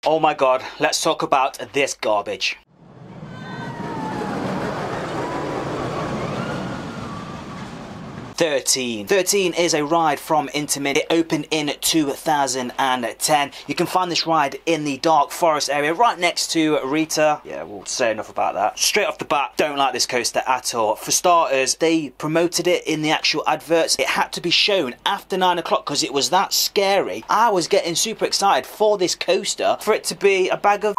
Oh my god, let's talk about this garbage. Thirteen is a ride from Intamin. It opened in 2010. You can find this ride in the Dark Forest area right next to Rita. Yeah, we'll say enough about that. Straight off the bat, don't like this coaster at all. For starters, they promoted it in the actual adverts. It had to be shown after 9 o'clock because it was that scary. I was getting super excited for this coaster for it to be a bag of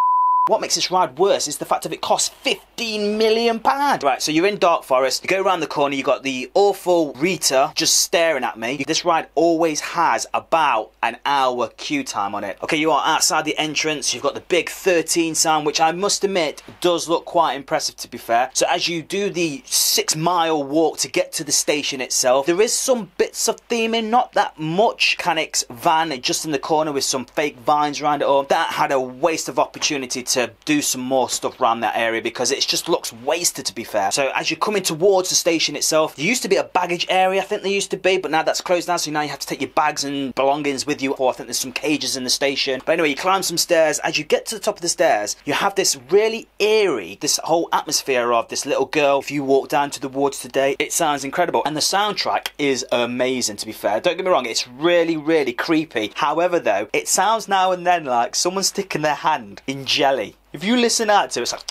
What makes this ride worse is the fact that it costs £15 million. Right, so you're in Dark Forest, you go around the corner, you got the awful Rita just staring at me. This ride always has about an hour queue time on it. Okay, you are outside the entrance, you've got the big 13 sign, which I must admit does look quite impressive, to be fair. So as you do the 6-mile walk to get to the station itself, there is some bits of theming, not that much. Mechanic's van just in the corner with some fake vines around it all. That had a waste of opportunity to do some more stuff around that area because it just looks wasted, to be fair. So as you're coming towards the station itself, there used to be a baggage area, I think there used to be, but now that's closed down, so now you have to take your bags and belongings with you. Or I think there's some cages in the station. But anyway, you climb some stairs. As you get to the top of the stairs, you have this really eerie, this whole atmosphere of this little girl. If you walk down to the woods today, it sounds incredible. And the soundtrack is amazing, to be fair. Don't get me wrong, it's really, really creepy. However though, it sounds now and then like someone's sticking their hand in jelly. If you listen out to it, it's like...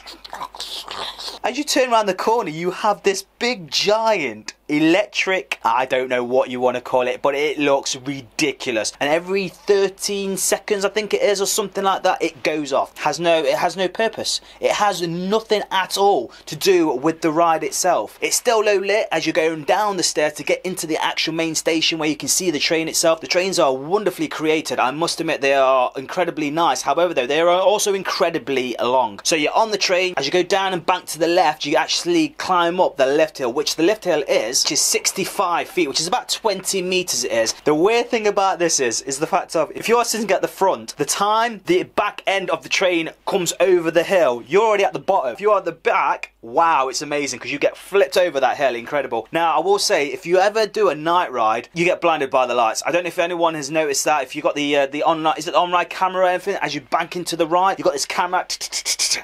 As you turn around the corner, you have this big giant electric, I don't know what you want to call it, but it looks ridiculous. And every 13 seconds, I think it is, or something like that, it goes off. It has no purpose. It has nothing at all to do with the ride itself. It's still low lit as you're going down the stairs to get into the actual main station where you can see the train itself. The trains are wonderfully created. I must admit, they are incredibly nice. However though, they are also incredibly long. So you're on the train, as you go down and bank to the left, you actually climb up the lift hill, which the lift hill is 65 feet, which is about 20 meters it is. The weird thing about this is the fact of, if you're sitting at the front, the time the back end of the train comes over the hill, you're already at the bottom. If you're at the back, wow, it's amazing because you get flipped over that hill. Incredible. Now I will say, if you ever do a night ride, you get blinded by the lights. I don't know if anyone has noticed that. If you've got the online, is it on-ride camera or anything, as you bank into the ride, you've got this camera,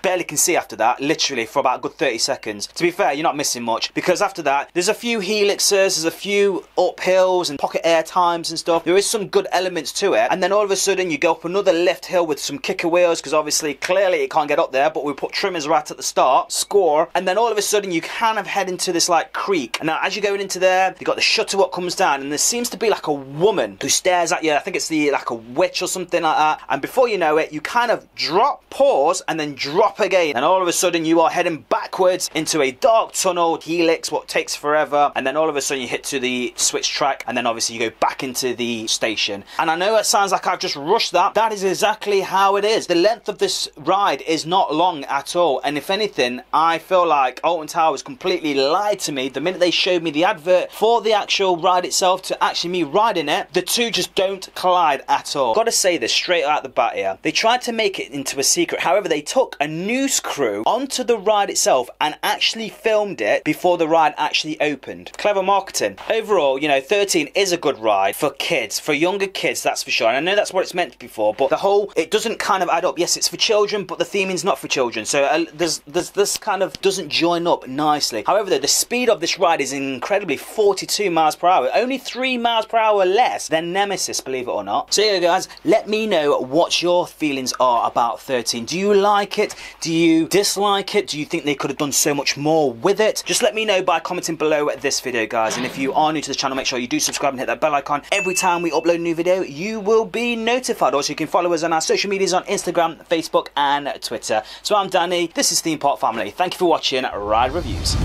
barely can see after that, literally for about a good 30 seconds. To be fair, you're not missing much, because after that there's a few helixes, there's a few uphills and pocket air times and stuff. There is some good elements to it, and then all of a sudden you go up another lift hill with some kicker wheels, because obviously clearly it can't get up there, but we put trimmers right at the start, score, and then all of a sudden you kind of head into this like creek. And now as you're going into there, you've got the shutter what comes down, and there seems to be like a woman who stares at you. I think it's like a witch or something like that, and before you know it, you kind of drop, pause, and then drop again, and all of a sudden you are heading backwards into a dark tunnel helix, what takes forever, and then all of a sudden you hit to the switch track, and then obviously you go back into the station. And I know it sounds like I've just rushed that. That is exactly how it is. The length of this ride is not long at all, and if anything, I feel like Alton Towers completely lied to me the minute they showed me the advert for the actual ride itself to actually me riding it. The two just don't collide at all. Gotta say this straight out the bat here. They tried to make it into a secret. However, they took a news crew onto the ride itself and actually filmed it before the ride actually opened. Clever marketing. Overall, you know, 13 is a good ride for kids, for younger kids, that's for sure. And I know that's what it's meant to be for, but the whole, it doesn't kind of add up. Yes, it's for children, but the theming's not for children. So there's this kind of doesn't join up nicely. However, though, the speed of this ride is incredibly 42 miles per hour. Only 3 miles per hour less than Nemesis, believe it or not. So yeah, guys, let me know what your feelings are about 13. Do you like it? Do you dislike it? Do you think they could have done so much more with it? Just let me know by commenting below this video, guys. And if you are new to the channel, make sure you do subscribe and hit that bell icon. Every time we upload a new video, you will be notified. Also, you can follow us on our social medias on Instagram, Facebook, and Twitter. So I'm Danny. This is Theme Park Family. Thank you for watching Ride Reviews.